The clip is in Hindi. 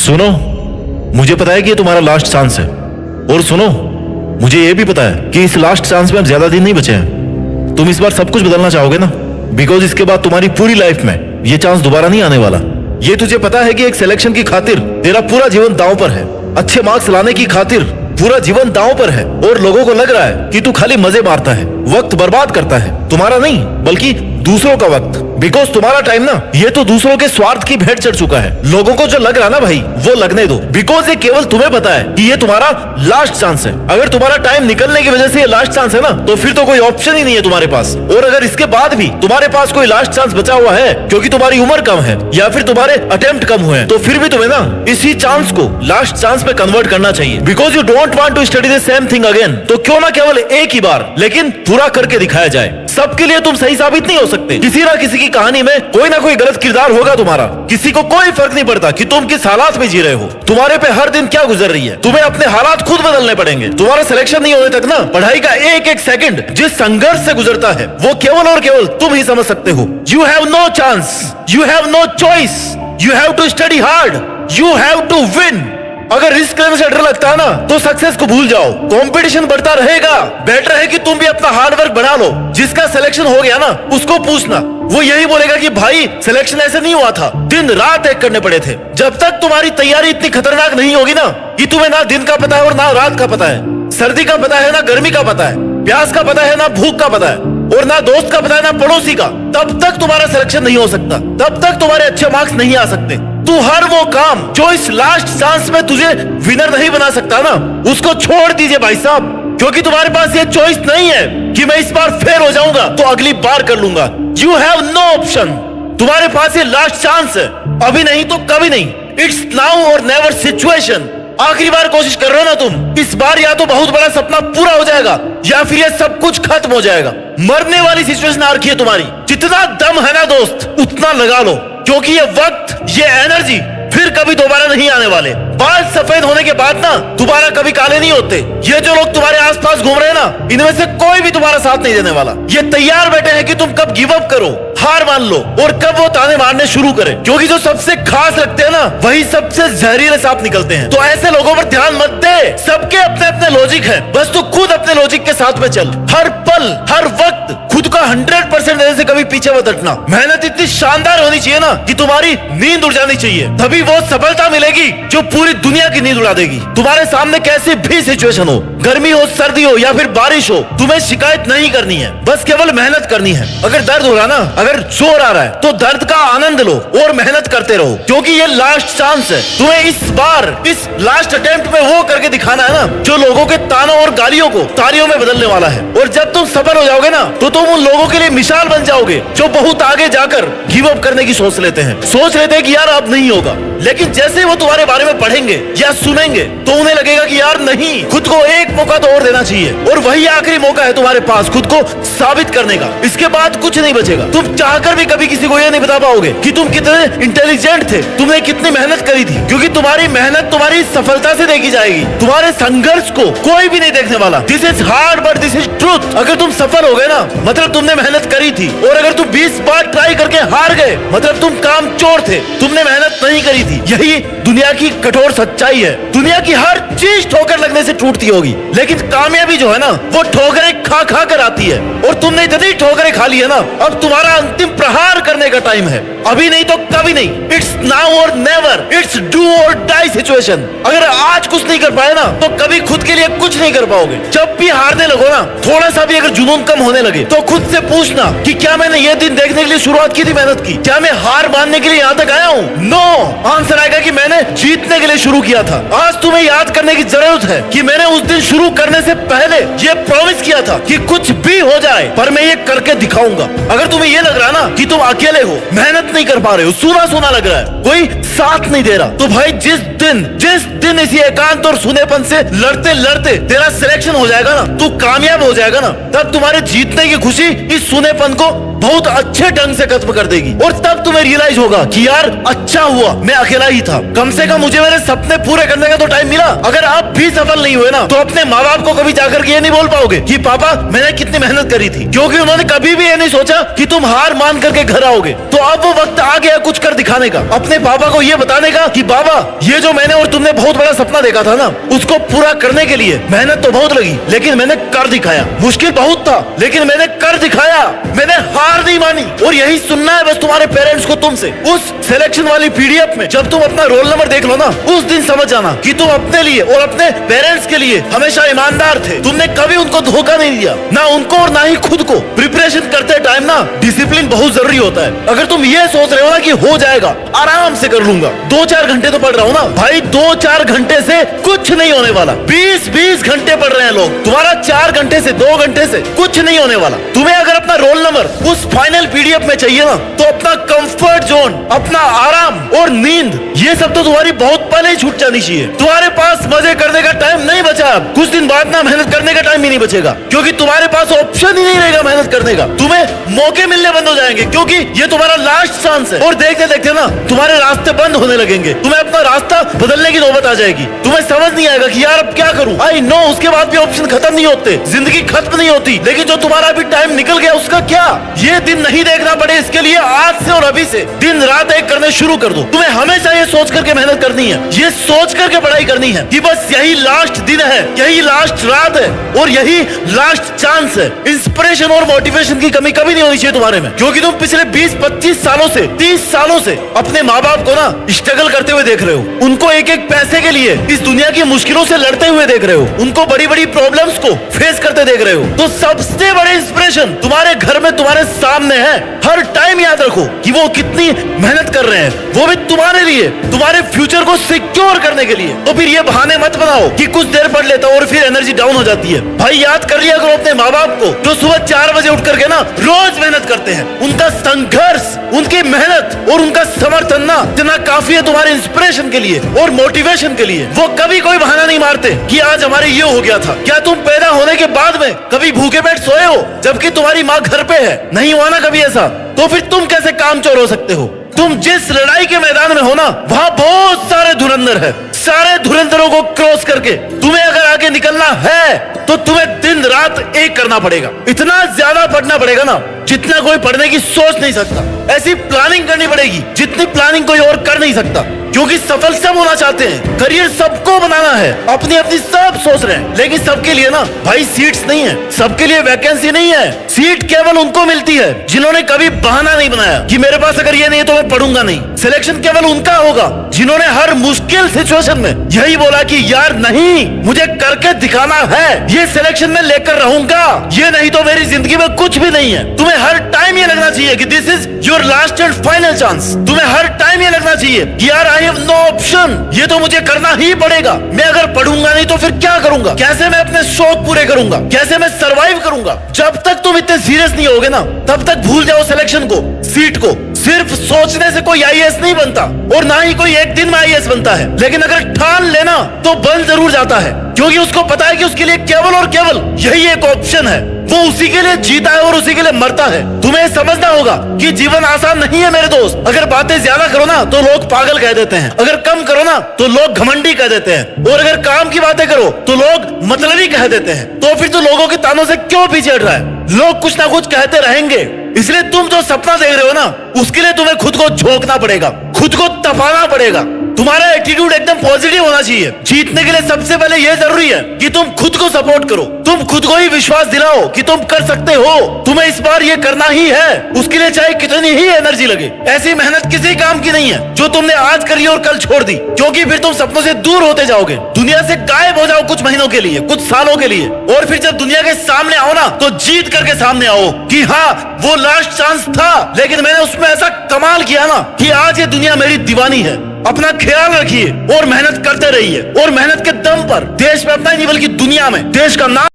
सुनो, मुझे पता है कि ये तुम्हारा लास्ट चांस है। और सुनो, मुझे ये भी पता है कि इस लास्ट चांस में अब ज्यादा दिन नहीं बचे हैं। तुम इस बार सब कुछ बदलना चाहोगे ना, बिकॉज इसके बाद तुम्हारी पूरी लाइफ में ये चांस दोबारा नहीं आने वाला। ये तुझे पता है कि एक सिलेक्शन की खातिर तेरा पूरा जीवन दांव पर है, अच्छे मार्क्स लाने की खातिर पूरा जीवन दांव पर है, और लोगों को लग रहा है कि तू खाली मजे मारता है, वक्त बर्बाद करता है। तुम्हारा नहीं बल्कि दूसरों का वक्त, बिकॉज तुम्हारा टाइम ना ये तो दूसरों के स्वार्थ की भेंट चढ़ चुका है। लोगों को जो लग रहा ना भाई, वो लगने दो, बिकॉज ये केवल तुम्हें पता है कि ये तुम्हारा लास्ट चांस है। अगर तुम्हारा टाइम निकलने की वजह से ये लास्ट चांस है ना, तो फिर तो कोई ऑप्शन ही नहीं है तुम्हारे पास। और अगर इसके बाद भी तुम्हारे पास कोई लास्ट चांस बचा हुआ है क्योंकि तुम्हारी उम्र कम है या फिर तुम्हारे अटेम्प्ट कम हुए हैं, तो फिर भी तुम्हें ना इसी चांस को लास्ट चांस पे कन्वर्ट करना चाहिए, because you don't want to study the same thing again. तो क्यों ना केवल एक ही बार लेकिन पूरा करके दिखाया जाए। सबके लिए तुम सही साबित नहीं हो सकते। किसी ना किसी की कहानी में कोई ना कोई गलत किरदार होगा तुम्हारा। किसी को कोई फर्क नहीं पड़ता कि तुम किस हालात में जी रहे हो, तुम्हारे पे हर दिन क्या गुजर रही है। तुम्हें अपने हालात खुद बदलने पड़ेंगे। तुम्हारा सिलेक्शन नहीं होने तक ना पढ़ाई का एक एक सेकंड जिस संघर्ष से गुजरता है, वो केवल और केवल तुम ही समझ सकते हो। You have no chance, you have no choice, you have to study hard, you have to win. अगर रिस्क लेने से डर लगता है ना, तो सक्सेस को भूल जाओ। कंपटीशन बढ़ता रहेगा, बेटर है कि तुम भी अपना हार्ड वर्क बढ़ा लो। जिसका सिलेक्शन हो गया ना, उसको पूछना, वो यही बोलेगा कि भाई सिलेक्शन ऐसे नहीं हुआ था, दिन रात एक करने पड़े थे। जब तक तुम्हारी तैयारी इतनी खतरनाक नहीं होगी ना कि तुम्हें ना दिन का पता है और ना रात का पता है, सर्दी का पता है ना गर्मी का पता है, प्यास का पता है ना भूख का पता है, और ना दोस्त का पता है ना पड़ोसी का, तब तक तुम्हारा सिलेक्शन नहीं हो सकता, तब तक तुम्हारे अच्छे मार्क्स नहीं आ सकते। तू हर वो काम जो इस लास्ट चांस में तुझे विनर नहीं बना सकता ना, उसको छोड़ दीजिए भाई साहब, क्योंकि तुम्हारे पास ये चॉइस नहीं है कि मैं इस बार फेल हो जाऊंगा तो अगली बार कर लूंगा। You have no option. तुम्हारे पास ये लास्ट चांस है, अभी नहीं तो कभी नहीं। इट्स नाउ और नेवर सिचुएशन। आखिरी बार कोशिश कर रहे हो ना तुम, इस बार या तो बहुत बड़ा सपना पूरा हो जाएगा या फिर ये सब कुछ खत्म हो जाएगा। मरने वाली सिचुएशन आ रखी है तुम्हारी। जितना दम है ना दोस्त, उतना लगा लो, क्योंकि ये वक्त, ये एनर्जी फिर कभी दोबारा नहीं आने वाले। बाल सफेद होने के बाद ना दोबारा कभी काले नहीं होते। ये जो लोग तुम्हारे आसपास घूम रहे हैं ना, इनमें से कोई भी तुम्हारा साथ नहीं देने वाला। ये तैयार बैठे हैं कि तुम कब गिव अप करो, हार मान लो, और कब वो ताने मारने शुरू करें, क्योंकि जो सबसे खास लगते हैं ना, वही सबसे जहरीले सांप निकलते हैं। तो ऐसे लोगों पर ध्यान मत दे। सबके अपने अपने लॉजिक है, बस तू खुद अपने लॉजिक के साथ में चल। हर पल हर वक्त खुद का 100% देने से कभी पीछे मत हटना। मेहनत इतनी शानदार होनी चाहिए ना कि तुम्हारी नींद उड़ जानी चाहिए, तभी वो सफलता मिलेगी जो पूरी दुनिया की नींद उड़ा देगी। तुम्हारे सामने कैसी भी सिचुएशन हो, गर्मी हो, सर्दी हो या फिर बारिश हो, तुम्हें शिकायत नहीं करनी है, बस केवल मेहनत करनी है। अगर दर्द हो रहा ना, अगर जोर आ रहा है, तो दर्द का आनंद लो और मेहनत करते रहो, क्योंकि ये लास्ट चांस है। तुम्हें इस बार, इस लास्ट अटेम्प्ट में वो करके दिखाना है ना जो लोगों के तानों और गालियों को तालियों में बदलने वाला है। और जब तुम सफल हो जाओगे ना, तो तुम उन लोगों के लिए मिसाल बन जाओगे जो बहुत आगे जाकर गिव अप करने की सोच लेते हैं, सोच लेते हैं कि यार अब नहीं होगा। लेकिन जैसे वो तुम्हारे बारे में पढ़ेंगे या सुनेंगे, तो उन्हें लगेगा कि यार नहीं, खुद को एक मौका तो और देना चाहिए, और वही आखिरी मौका है तुम्हारे पास खुद को साबित करने का। इसके बाद कुछ नहीं बचेगा। तुम चाहकर भी कभी किसी को ये नहीं बता पाओगे कि तुम कितने इंटेलिजेंट थे, तुमने कितनी मेहनत करी थी, क्योंकि तुम्हारी मेहनत तुम्हारी सफलता से देखी जाएगी। तुम्हारे संघर्ष को कोई भी नहीं देखने वाला। This is hard but this is truth. अगर तुम सफल हो गए ना, मतलब तुमने मेहनत करी थी, और अगर तुम 20 बार ट्राई करके हार गए, मतलब तुम कामचोर थे, तुमने मेहनत नहीं करी थी। यही दुनिया की कठोर सच्चाई है। दुनिया की हर चीज ठोकर लगने से टूटती होगी, लेकिन कामयाबी जो है ना, वो ठोकरें खा खा कर आती है। और तुमने इतनी ठोकरें खा ली है ना, अब तुम्हारा अंतिम प्रहार करने का टाइम है। अभी नहीं तो कभी नहीं। इट्स नाउ और नेवर। इट्स डू और डाई सिचुएशन। अगर आज कुछ नहीं कर पाए ना, तो कभी खुद के लिए कुछ नहीं कर पाओगे। जब भी हारने लगो ना, थोड़ा सा भी अगर जुनून कम होने लगे, तो खुद से पूछना कि क्या मैंने ये दिन देखने के लिए शुरुआत की थी मेहनत की? क्या मैं हार मानने के लिए यहाँ तक आया हूँ? नो। आंसर आएगा कि मैंने जीतने के लिए शुरू किया था। आज तुम्हें याद करने की जरूरत है कि मैंने उस दिन शुरू करने से पहले ये प्रॉमिस किया था कि कुछ भी हो जाए पर मैं ये करके दिखाऊंगा। अगर तुम्हें ये लग रहा ना कि तुम अकेले हो, मेहनत नहीं कर पा रहे हो, सूना सूना लग रहा है, कोई साथ नहीं दे रहा, तो भाई जिस दिन इसी एकांत और सुनेपन से लड़ते लड़ते तेरा सिलेक्शन हो जाएगा ना, तू कामयाब हो जाएगा ना, तब तुम्हारे जीतने की खुशी इस सुनेपन को बहुत अच्छे ढंग से खत्म कर देगी। और तब तुम्हें रियलाइज होगा कि यार अच्छा हुआ मैं अकेला ही था, कम से कम मुझे मेरे अपने सपने पूरे करने का तो टाइम मिला। अगर आप भी सफल नहीं हुए ना तो अपने माँ बाप को कभी जाकर के ये नहीं बोल पाओगे कि पापा मैंने कितनी मेहनत करी थी, क्योंकि उन्होंने कभी भी ये नहीं सोचा कि तुम हार मान करके घर आओगे। तो अब वो वक्त आ गया कुछ कर दिखाने का, अपने पापा को ये बताने का कि बाबा ये जो मैंने और तुमने बहुत बड़ा सपना देखा था ना, उसको पूरा करने के लिए मेहनत तो बहुत लगी, लेकिन मैंने कर दिखाया। मुश्किल बहुत था लेकिन मैंने कर दिखाया, मैंने हार नहीं मानी। और यही सुनना है बस तुम्हारे पेरेंट्स को तुमसे। उस सिलेक्शन वाली पीडीएफ में जब तुम अपना रोल नंबर देख लो ना, उस दिन समझ जाना कि तुम अपने लिए और अपने पेरेंट्स के लिए हमेशा ईमानदार थे। तुमने कभी उनको धोखा नहीं दिया, ना उनको और ना ही खुद को। प्रिपरेशन करते टाइम ना डिसिप्लिन बहुत जरूरी होता है। अगर तुम ये सोच रहे हो ना कि हो जाएगा, आराम से कर लूंगा, 2-4 घंटे तो पढ़ रहा हूँ ना भाई, 2-4 घंटे से कुछ नहीं होने वाला। 20-20 घंटे पढ़ रहे हैं लोग, तुम्हारा 4 घंटे से 2 घंटे से कुछ नहीं होने वाला। तुम्हें अगर अपना रोल नंबर उस फाइनल पीडीएफ में चाहिए ना, तो अपना कंफर्ट जोन, अपना आराम और नींद, ये सब तो तुम्हारी बहुत पहले ही छूट जानी चाहिए। तुम्हारे पास मजे करने का टाइम नहीं बचा। अब कुछ दिन बाद ना मेहनत करने का टाइम ही नहीं बचेगा, क्योंकि तुम्हारे पास ऑप्शन ही नहीं रहेगा मेहनत करने का। तुम्हें मौके मिलने बंद हो जाएंगे, क्योंकि ये तुम्हारा लास्ट चांस है। और देखते देखते ना तुम्हारे रास्ते बंद होने लगेंगे, तुम्हें अपना रास्ता बदलने की नौबत आ जाएगी। तुम्हें समझ नहीं आएगा कि यार अब क्या करूं। आई नो उसके बाद भी ऑप्शन खत्म नहीं होते, जिंदगी खत्म नहीं होती, लेकिन जो तुम्हारा अभी टाइम निकल गया उसका क्या। ये दिन नहीं देखना पड़े, इसके लिए आज से और अभी से दिन रात एक करने शुरू कर दो। तुम्हें हमेशा ये सोच करके मेहनत करनी है, ये सोच करके पढ़ाई करनी है कि बस यही लास्ट दिन है, यही लास्ट रात है और यही लास्ट चांस है। इंस्पिरेशन और मोटिवेशन की कमी कभी नहीं होनी चाहिए तुम्हारे में, क्योंकि तुम पिछले 20-25 सालों से 30 सालों से अपने माँ बाप को ना स्ट्रगल करते हुए देख रहे हो। उनको एक एक पैसे के लिए इस दुनिया की मुश्किलों से लड़ते हुए देख रहे हो, उनको बड़ी बड़ी प्रॉब्लम्स को फेस करते देख रहे हो। तो सबसे बड़े इंस्पिरेशन तुम्हारे घर में तुम्हारे सामने है। हर टाइम याद रखो कि वो कितनी मेहनत कर रहे हैं, वो भी तुम्हारे लिए, तुम्हारे फ्यूचर को सिक्योर करने के लिए। तो फिर ये बहाने मत बनाओ कि कुछ देर पढ़ लेता और फिर एनर्जी डाउन हो जाती है। भाई याद कर लिया करो अपने माँ बाप को, जो सुबह 4 बजे उठ करके ना रोज मेहनत करते हैं। उनका संघर्ष, उनकी मेहनत और उनका समर्थन ना इतना काफी है तुम्हारे इंस्पिरेशन के लिए और मोटिवेशन के लिए। वो कभी कोई बहाना नहीं मारते कि आज हमारे ये हो गया था। क्या तुम पैदा होने के बाद में कभी भूखे पेट सोए हो जबकि तुम्हारी माँ घर पे है? नहीं हुआ ना कभी ऐसा। तो फिर तुम कैसे कामचोर हो सकते हो? तुम जिस लड़ाई के मैदान में हो ना, वहां बहुत सारे धुरंधर है। सारे धुरंधरों को क्रॉस करके तुम्हें अगर आगे निकलना है तो तुम्हें दिन रात एक करना पड़ेगा। इतना ज्यादा पढ़ना पड़ेगा ना जितना कोई पढ़ने की सोच नहीं सकता। ऐसी प्लानिंग करनी पड़ेगी जितनी प्लानिंग कोई और कर नहीं सकता, क्योंकि सफल सब होना चाहते हैं, करियर सबको बनाना है, अपनी अपनी सब सोच रहे हैं, लेकिन सबके लिए ना भाई सीट्स नहीं है, सबके लिए वैकेंसी नहीं है। सीट केवल उनको मिलती है जिन्होंने कभी बहाना नहीं बनाया कि मेरे पास अगर ये नहीं है तो मैं पढ़ूंगा नहीं। सिलेक्शन केवल उनका होगा जिन्होंने हर मुश्किल सिचुएशन में यही बोला कि यार नहीं, मुझे करके दिखाना है, ये सिलेक्शन में लेकर रहूंगा, ये नहीं तो मेरी जिंदगी में कुछ भी नहीं है। तुम्हें हर टाइम ये लगना चाहिए कि this is your last and final chance. तुम्हें हर टाइम ये लगना चाहिए कि यार आई हैव नो ऑप्शन, ये तो मुझे करना ही पड़ेगा। मैं अगर पढ़ूंगा नहीं तो फिर क्या करूंगा? कैसे मैं अपने शौक पूरे करूंगा? कैसे मैं सरवाइव करूंगा? जब तक तुम इतने सीरियस नहीं होगे ना, तब तक भूल जाओ सिलेक्शन को, सीट को। सिर्फ सोचने से कोई आईएएस नहीं बनता और ना ही कोई एक दिन में आईएएस बनता है, लेकिन अगर ठान लेना तो बन जरूर जाता है, क्योंकि उसको पता है कि उसके लिए केवल और केवल यही एक ऑप्शन है। वो उसी के लिए जीता है और उसी के लिए मरता है। तुम्हें समझना होगा कि जीवन आसान नहीं है मेरे दोस्त। अगर बातें ज्यादा करो ना तो लोग पागल कह देते हैं, अगर कम करो ना तो लोग घमंडी कह देते हैं, और अगर काम की बातें करो तो लोग मतलबी कह देते हैं। तो फिर तो लोगों के तानों से क्यों पीछे हट रहा है? लोग कुछ ना कुछ कहते रहेंगे, इसलिए तुम जो सपना देख रहे हो ना, उसके लिए तुम्हें खुद को झोंकना पड़ेगा, खुद को तपाना पड़ेगा। तुम्हारा एटीट्यूड एकदम पॉजिटिव होना चाहिए। जीतने के लिए सबसे पहले यह जरूरी है कि तुम खुद को सपोर्ट करो, तुम खुद को ही विश्वास दिलाओ कि तुम कर सकते हो। तुम्हें इस बार ये करना ही है, उसके लिए चाहे कितनी ही एनर्जी लगे। ऐसी मेहनत किसी काम की नहीं है जो तुमने आज करी और कल छोड़ दी, क्योंकि फिर तुम सपनों से दूर होते जाओगे, दुनिया से गायब हो जाओ कुछ महीनों के लिए, कुछ सालों के लिए, और फिर जब दुनिया के सामने आओ ना तो जीत करके सामने आओ कि हाँ वो लास्ट चांस था, लेकिन मैंने उसमें ऐसा कमाल किया ना कि आज ये दुनिया मेरी दीवानी है। अपना ख्याल रखिए और मेहनत करते रहिए, और मेहनत के दम पर देश में अपना ही नहीं बल्कि दुनिया में देश का नाम